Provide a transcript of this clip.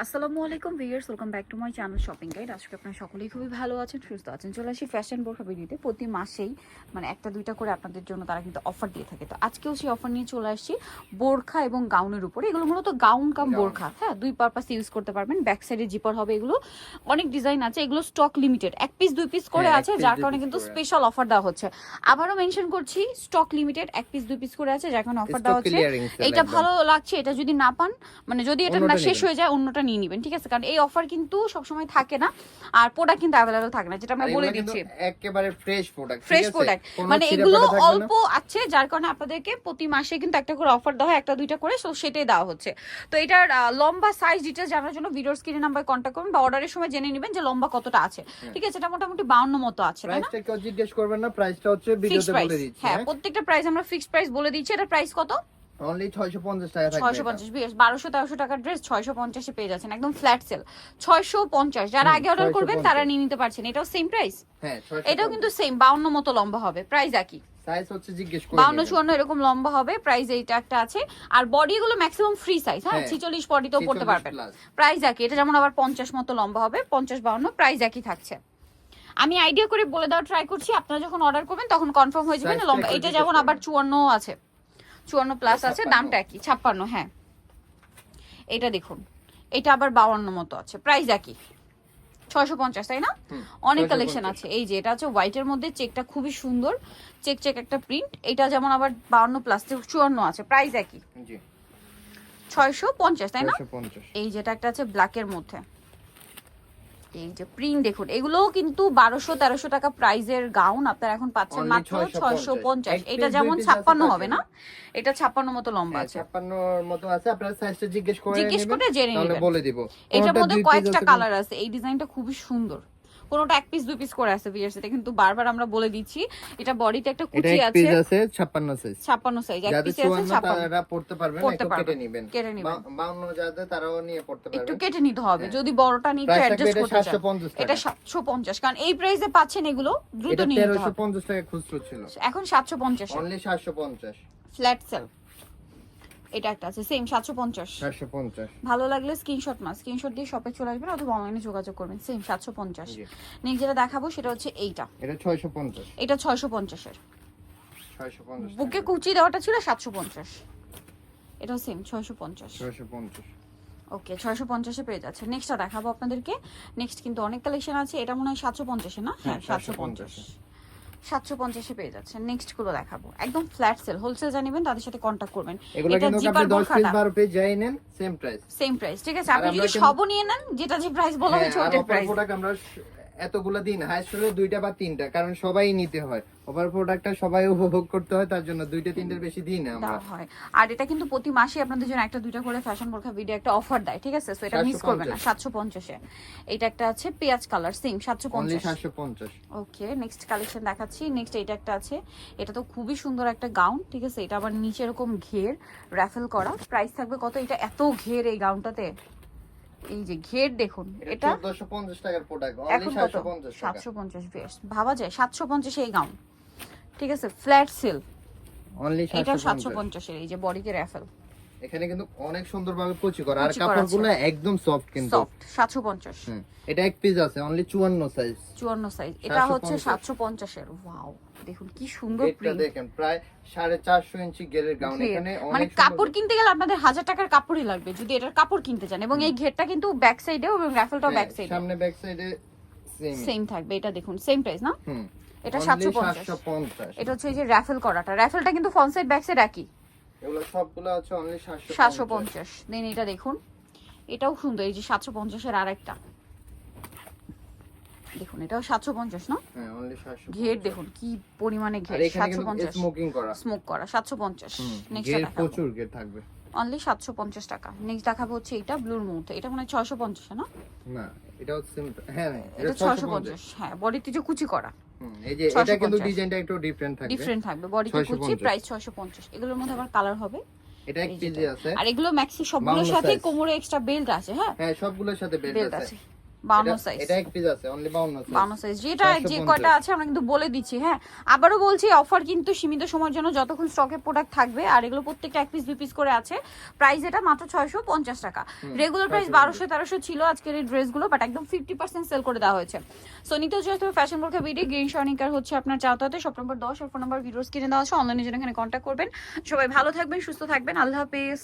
আসসালামু আলাইকুম viewers, welcome back to my channel shopping guide. আজকে আপনারা সকলেই খুবই ভালো আছেন, সুস্থ আছেন। চলে আসি ফ্যাশন বোরখা ভিডিওতে। প্রতি মাসেই মানে একটা দুইটা করে আপনাদের জন্য তারা কিন্তু অফার দিয়ে থাকে। তো আজকেও সেই অফার নিয়ে চলে আসছি বোরখা এবং গাউনের উপরে। এগুলো মূলত গাউন কাম বোরখা, হ্যাঁ, দুই পারপাস ইউজ করতে পারবেন। ব্যাক সাইডে জিপার হবে। এগুলো অনেক ডিজাইন আছে, এগুলো স্টক লিমিটেড, এক পিস দুই পিস করে আছে, যার কারণে কিন্তু স্পেশাল অফার দেওয়া হচ্ছে। আবারও মেনশন করছি, স্টক লিমিটেড, এক পিস দুই পিস করে আছে, যার কারণে অফার দেওয়া হচ্ছে। এটা ভালো লাগছে, এটা যদি না পান, মানে যদি এটা না শেষ হয়ে যায়, অন্যটা নিয়ে নেবেন, ঠিক আছে? কারণ এই অফার কিন্তু সবসময় থাকে না, আর প্রোডাক্ট কিন্তু অ্যাভেলেবল থাকে না, যেটা আমরা বলে দিচ্ছি। একেবারে ফ্রেশ প্রোডাক্ট, ফ্রেশ প্রোডাক্ট, মানে এগুলো অল্প আছে, যার কারণে আপনাদেরকে প্রতি মাসে কিন্তু একটা করে অফার দেওয়া হয়, একটা দুইটা করে, সো সেটাই দেওয়া হচ্ছে। তো এটার লম্বা সাইজ ডিটেইলস জানার জন্য ভিডিওর স্ক্রিনে নাম্বার কন্টাক্ট করবেন বা অর্ডারের সময় জেনে নেবেন যে লম্বা কতটা আছে, ঠিক আছে? এটা মোটামুটি 52 মতো আছে, তাই না? প্রাইসটা কেউ জিজ্ঞেস করবেন না, প্রাইসটা হচ্ছে ভিডিওতে বলে দিচ্ছি। হ্যাঁ, প্রত্যেকটা প্রাইস আমরা ফিক্সড প্রাইস বলে দিচ্ছি। এটা প্রাইস কত? অনলি 650 টাকা থাকবে। 650, 1200-1300 টাকার ড্রেস 650 এ পেয়ে যাচ্ছেন, একদম ফ্ল্যাট সেল। 650, যারা আগে অর্ডার করবেন তারা নিয়ে নিতে পারছেন। এটাও সেম প্রাইস, হ্যাঁ, এটাও কিন্তু সেম 52 মতো লম্বা হবে, প্রাইস একই। সাইজ হচ্ছে জিজ্ঞেস করে 52-54 এরকম লম্বা হবে, প্রাইস এইটা একটা আছে। আর বডি গুলো ম্যাক্সিমাম ফ্রি সাইজ, হ্যাঁ, 46 বডিতেও পড়তে পারবেন, প্রাইস একই। এটা যেমন আবার 50 মতো লম্বা হবে, 50-52, প্রাইস একই থাকছে। আমি আইডিয়া করে বলে দেওয়ার ট্রাই করছি, আপনারা যখন অর্ডার করবেন তখন কনফার্ম হয়ে যাবে না লম্বা। এটা যেমন আবার 54 আছে, 54 প্লাস আছে, দামটা একই 56, হ্যাঁ। এটা দেখুন, এটা আবার 52 মতো আছে, প্রাইস একই, 650, তাই না? অনেক কালেকশন আছে। এই যে এটা হচ্ছে হোয়াইটের মধ্যে, চেকটা খুবই সুন্দর, চেক চেক একটা প্রিন্ট। এটা যেমন আবার 52 প্লাস 54 আছে, প্রাইস একই, জি 650, তাই না? 650। এই যেটা একটা আছে ব্ল্যাকের মধ্যে, এই যে প্রিন্ট দেখুন, এগুলোও কিন্তু 1200-1300 টাকা প্রাইজের গাউন আপনারা এখন পাচ্ছেন মাত্র 650। এটা যেমন 56 হবে না, এটা 56 মতো লম্বা আছে, 56 এর মতো আছে। আপনারা সাইজটা জিজ্ঞেস করে জেনে তাহলে নেবেন, বলে দিব। এটার মধ্যে কয়েকটা কালার আছে। এই ডিজাইনটা খুবই সুন্দর, কোনটা এক পিস দুই পিস করে আছে ভিউয়ার্স। এটা কিন্তু বারবার আমরা বলে দিচ্ছি, এটা বডিতে একটা কুচি আছে, পিস আছে 56 সাইজ, 56 সাইজ, এক পিস আছে 56, তারা পড়তে পারবেন, একটু কেটে নেবেন, 52 যাদের তারাও নিয়ে পড়তে পারবেন, একটু কেটে নিতে হবে যদি বড়টা নিতে অ্যাডজাস্ট করতে চান। এটা 750, কারণ এই প্রাইসে পাচ্ছেন এগুলো, দ্রুত নিয়ে নিতে হবে। 1350 টাকা খুচরো ছিল, এখন 750, অনলি 750 ফ্ল্যাট সেল। এটা একটা আছে সেম 750। ভালো লাগলে স্ক্রিনশট দিয়ে শপে চলে আসবেন অথবা অনলাইনে যোগাযোগ করবেন, সেম 750। নেক্সট যেটা দেখাবো সেটা হচ্ছে এইটা, এটা 650, এটা 650 এর, 650 বুকে কুচি দেওয়াটা ছিল 750, এটাও সেম 650। ওকে, 650 এ পেয়ে যাচ্ছে। নেক্সটটা দেখাবো আপনাদেরকে। নেক্সট কিন্তু অনেক কালেকশন আছে। এটা মনে হয় 750 এ না? হ্যাঁ, 750 এ পেয়ে যাচ্ছে। নেক্সট গুলো দেখাবো, একদম ফ্ল্যাট সেল। হোলসেল জানিবেন তাদের সাথে কন্টাক্ট করবেন। এটা জিপার 10 পিস 12 পিস যাই নেন, সেম প্রাইস, ঠিক আছে? আপনি যদি সবও নিয়ে নেন, যেটা যে প্রাইস বলা হয়েছে ওটার প্রাইস। প্রোডাক্ট আমরা এতগুলা দিন হাইস্ট হলে 2টা বা 3টা, কারণ সবাই নিতে হয়, ওভার প্রোডাক্টটা সবাই উপভোগ করতে হয়, তার জন্য 2টা 3টার বেশি দিই না আমরা হয়। আর এটা কিন্তু প্রতি মাসে আপনাদের জন্য একটা দুইটা করে ফ্যাশন বোরখা ভিডিও একটা অফার দেয়, ঠিক আছে? সো এটা মিস করবেন না। 750 এ এটা একটা আছে পেঁয়াজ কালার, সেম 750। ওকে, নেক্সট কালেকশন দেখাচ্ছি। নেক্সট এটা একটা আছে, এটা তো খুবই সুন্দর একটা গাউন, ঠিক আছে? এটা আবার নিচে এরকম ঘের রাফেল করা, প্রাইস থাকবে কত? এটা এত ঘের এই গাউনটাতে, এই যে ঘের দেখুন, এটা 1450 টাকার প্রোডাক্ট, অনলি 750 টাকা। 750 বেশ ভাবা যায়, 750 এই গাউন, ঠিক আছে? Flat sell, only 750। এটা 750 এর, এই যে বডিতে রাফেল, এখানে কিন্তু অনেক সুন্দরভাবে কুচি করা, আর কাপড়গুলো একদম সফট, কিন্তু সফট। 750। এটা এক পিস আছে, অনলি 54 সাইজ, 54 সাইজ। এটা হচ্ছে 750 এর। ওয়াও, দেখুন কি সুন্দর প্রিন্ট। এটা দেখেন প্রায় 450 ইঞ্চি গেরের গাউন। এখানে মানে কাপড় কিনতে গেলে আপনাদের 1000 টাকার কাপড়ই লাগবে যদি এটার কাপড় কিনতে চান। এবং এই ঘেরটা কিন্তু ব্যাক সাইডেও এবং রাফেলটাও ব্যাক সাইডে, সামনে ব্যাক সাইডে সেম থাকবে। এটা দেখুন সেম প্রাইস না? এটা 750। এটা হচ্ছে এই যে রাফেল করাটা, রাফেলটা কিন্তু ফ্রন্ট সাইড ব্যাক সাইড একই, এগুলো সবগুলো আছে অনলি 750। দেন এটা দেখুন, এটাও সুন্দর, এই যে 750 এর আরেকটা দেখুন, এটাও 750 না? হ্যাঁ, অনলি 750। ঘের দেখুন কি পরিমাণে ঘের, 750 স্মোক করা 750। নেক্সট দেখাবো, প্রচুর ঘের থাকবে, অনলি 750 টাকা। নেক্সট দেখাবো হচ্ছে এটা ব্লুর মধ্যে, এটা মানে 650 না? না, এটা হচ্ছে, হ্যাঁ এটা 650। হ্যাঁ, বডিতে যে কুচি করা, এই যে এটা কিন্তু ডিজাইনটা একটু ডিফারেন্ট থাকবে, বডিতে কুচি, প্রাইস 650। এগুলোর মধ্যে আবার কালার হবে, এটা এক পিসে আছে। আর এগুলো ম্যাক্সি সবগুলোর সাথে কোমরে এক্সট্রা বেল্ট আছে, হ্যাঁ হ্যাঁ, সবগুলোর সাথে বেল্ট আছে। 52 সাইজ, এটা এক পিস আছে অনলি 52 সাইজ। 52 সাইজ, যেটা যে কয়টা আছে আমরা কিন্তু বলে দিচ্ছি। হ্যাঁ, আবারও বলছি অফার কিন্তু সীমিত সময়ের জন্য, যতক্ষণ স্টকে প্রোডাক্ট থাকবে। আর এগুলো প্রত্যেকটা এক পিস 2 পিস করে আছে। প্রাইস এটা মাত্র 650 টাকা। রেগুলার প্রাইস 1200-1300 ছিল আজকের এই ড্রেসগুলো, বাট একদম 50% সেল করে দেওয়া হয়েছে। সো নিতে হচ্ছে ফ্যাশন বোরখা বিডি, গ্রিন শর্নিকার হচ্ছে আপনার চাওতাতে শপ নম্বর 10 আর ফোন নাম্বার ভিডিওস কিনে দেওয়া আছে। অনলাইনে জন্য এখানে কন্ট্যাক্ট করবেন। সবাই ভালো থাকবেন, সুস্থ থাকবেন, আল্লাহ হাফেজ।